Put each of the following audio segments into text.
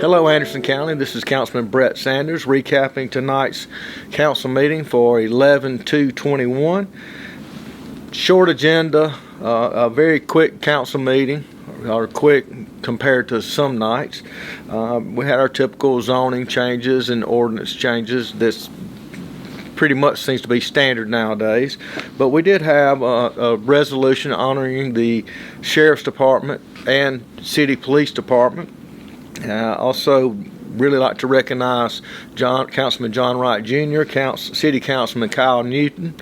Hello Anderson County, this is Councilman Brett Sanders recapping tonight's council meeting for 11/2/21. Short agenda, a very quick council meeting, or quick compared to some nights. We had our typical zoning changes and ordinance changes. This pretty much seems to be standard nowadays, but we did have a resolution honoring the Sheriff's Department and City Police Department. Also really like to recognize Councilman John Wright Jr., City Councilman Kyle Newton.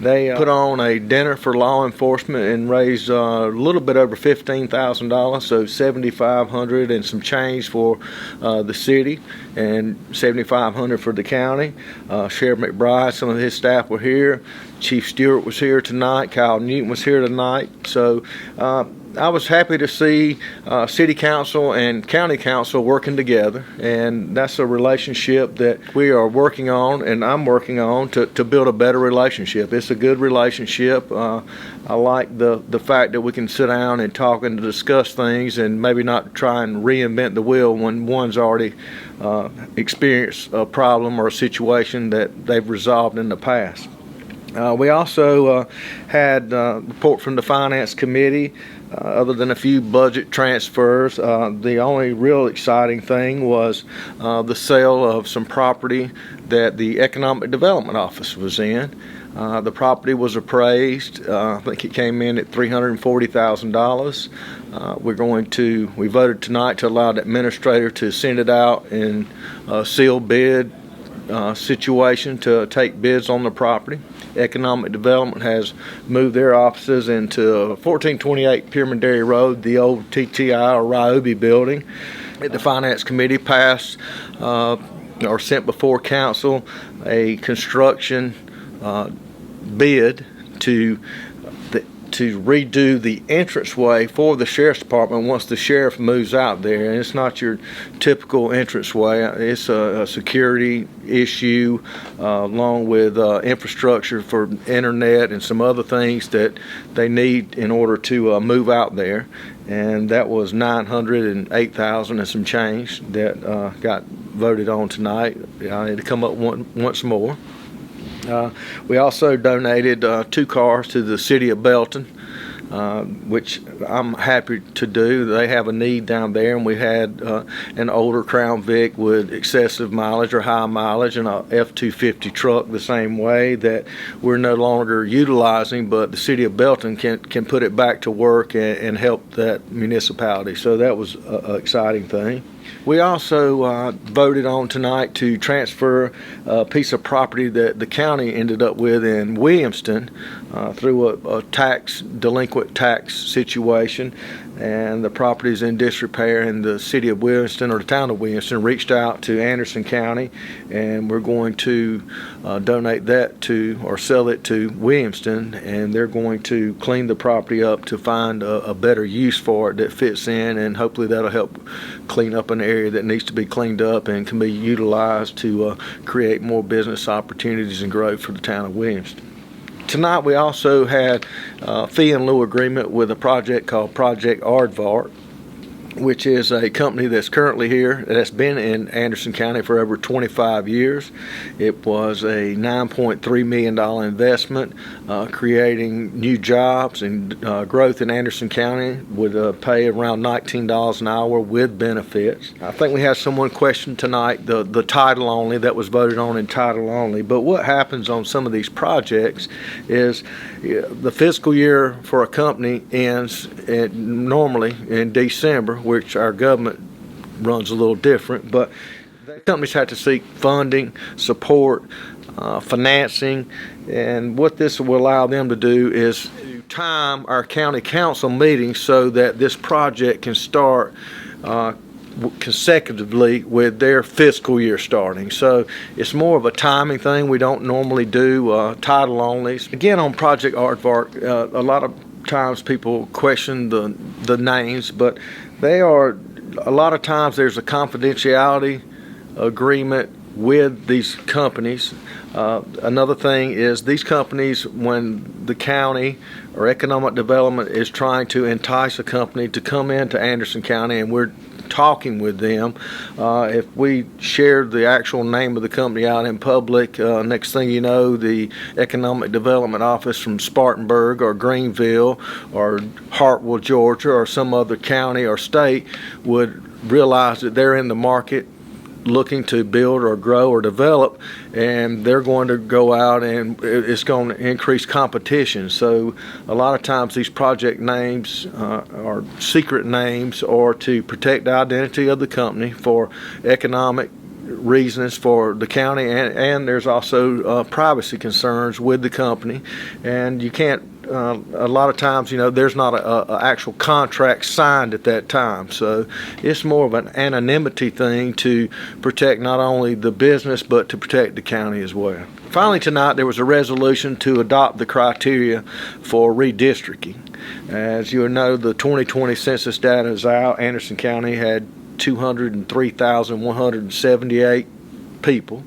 They put on a dinner for law enforcement and raised a little bit over $15,000, so $7,500 and some change for the city and $7,500 for the county. Sheriff McBride, some of his staff were here. Chief Stewart was here tonight. Kyle Newton was here tonight. So I was happy to see City Council and County Council working together, and that's a relationship that we are working on, and I'm working on to build a better relationship. It's a good relationship. I like the fact that we can sit down and talk and discuss things and maybe not try and reinvent the wheel when one's already experienced a problem or a situation that they've resolved in the past. We also had a report from the Finance Committee. Other than a few budget transfers, the only real exciting thing was the sale of some property that the Economic Development Office was in. The property was appraised. I think it came in at $340,000. We voted tonight to allow the administrator to send it out in a sealed bid situation to take bids on the property. Economic Development has moved their offices into 1428 Pyramidary Road, the old TTI or Ryobi building. The Finance Committee passed or sent before council a construction bid to redo the entranceway for the Sheriff's Department once the sheriff moves out there. And it's not your typical entranceway. It's a security issue along with infrastructure for internet and some other things that they need in order to move out there. And that was $908,000 and some change that got voted on tonight. I need to come up once more. We also donated 2 cars to the city of Belton, which I'm happy to do. They have a need down there, and we had an older Crown Vic with excessive mileage or high mileage and a F-250 truck the same way that we're no longer utilizing, but the city of Belton can put it back to work and help that municipality. So that was an exciting thing. We also voted on tonight to transfer a piece of property that the county ended up with in Williamston through a delinquent tax situation, and the property is in disrepair, and the city of Williamston, or the town of Williamston, reached out to Anderson County, and we're going to donate that to, or sell it to Williamston, and they're going to clean the property up to find a better use for it that fits in, and hopefully that'll help clean up an area that needs to be cleaned up and can be utilized to create more business opportunities and growth for the town of Williamston. Tonight we also had a fee in lieu agreement with a project called Project Aardvark, which is a company that's currently here that's been in Anderson County for over 25 years. It was a $9.3 million investment, creating new jobs and growth in Anderson County, would pay around $19 an hour with benefits. I think we had someone question tonight the title only, that was voted on in title only, but what happens on some of these projects is the fiscal year for a company ends normally in December, which our government runs a little different, but companies have to seek funding, support, financing, and what this will allow them to do is to time our county council meetings so that this project can start consecutively with their fiscal year starting. So it's more of a timing thing. We don't normally do title onlys. Again, on Project Aardvark, a lot of times people question the names, but they are, a lot of times there's a confidentiality agreement with these companies. Another thing is these companies, when the county or economic development is trying to entice a company to come into Anderson County, and we're talking with them. If we shared the actual name of the company out in public, next thing you know, the Economic Development Office from Spartanburg or Greenville or Hartwell, Georgia, or some other county or state would realize that they're in the market looking to build or grow or develop, and they're going to go out and it's going to increase competition. So a lot of times these project names are secret names or to protect the identity of the company for economic reasons for the county, and there's also privacy concerns with the company, and you can't a lot of times, there's not a actual contract signed at that time. So it's more of an anonymity thing to protect not only the business but to protect the county as well. Finally tonight there was a resolution to adopt the criteria for redistricting. As you know, the 2020 census data is out. Anderson County had 203,178 people.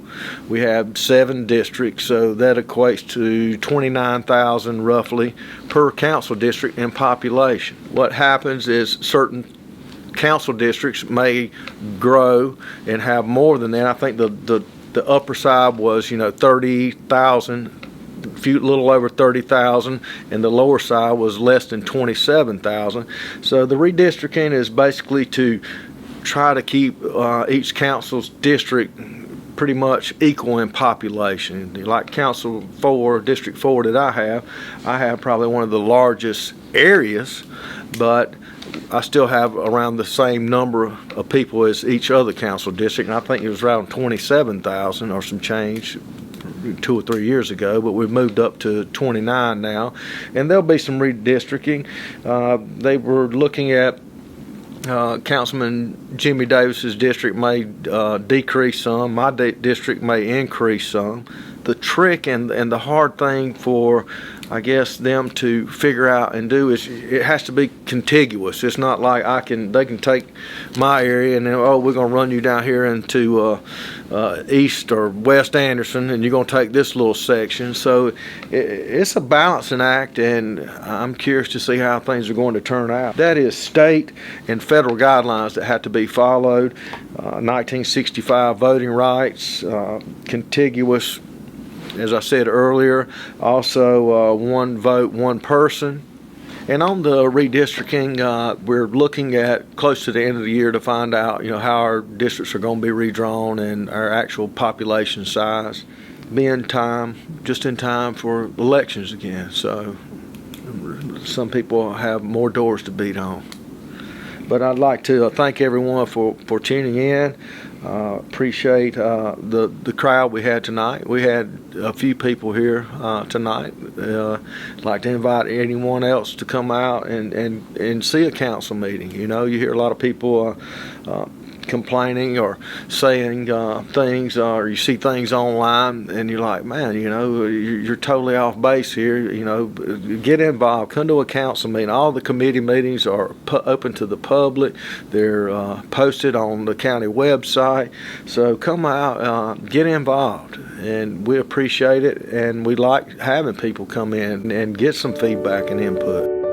We have 7 districts, so that equates to 29,000 roughly per council district in population. What happens is certain council districts may grow and have more than that. I think the upper side was 30,000, little over 30,000, and the lower side was less than 27,000. So the redistricting is basically to try to keep each council's district pretty much equal in population. Like District 4 that I have probably one of the largest areas, but I still have around the same number of people as each other council district, and I think it was around 27,000 or some change 2 or 3 years ago, but we've moved up to 29 now, and there'll be some redistricting. They were looking at Councilman Jimmy Davis's district may decrease some. My district may increase some. The trick and the hard thing for, I guess, them to figure out and do is it has to be contiguous. It's not like they can take my area and then, we're going to run you down here into East or West Anderson, and you're going to take this little section. So it's a balancing act, and I'm curious to see how things are going to turn out. That is state and federal guidelines that have to be followed. 1965 voting rights, contiguous, as I said earlier, also one vote, one person. And on the redistricting, we're looking at close to the end of the year to find out, how our districts are going to be redrawn and our actual population size. Be in time, just in time for elections again. So some people have more doors to beat on. But I'd like to thank everyone for tuning in. Appreciate the crowd we had tonight. We had a few people here tonight. I'd like to invite anyone else to come out and see a council meeting. You hear a lot of people complaining or saying things, or you see things online and you're like, man, you're totally off base here. Get involved, come to a council meeting. All the committee meetings are open to the public. They're posted on the county website, so come out, get involved, and we appreciate it, and we like having people come in and get some feedback and input.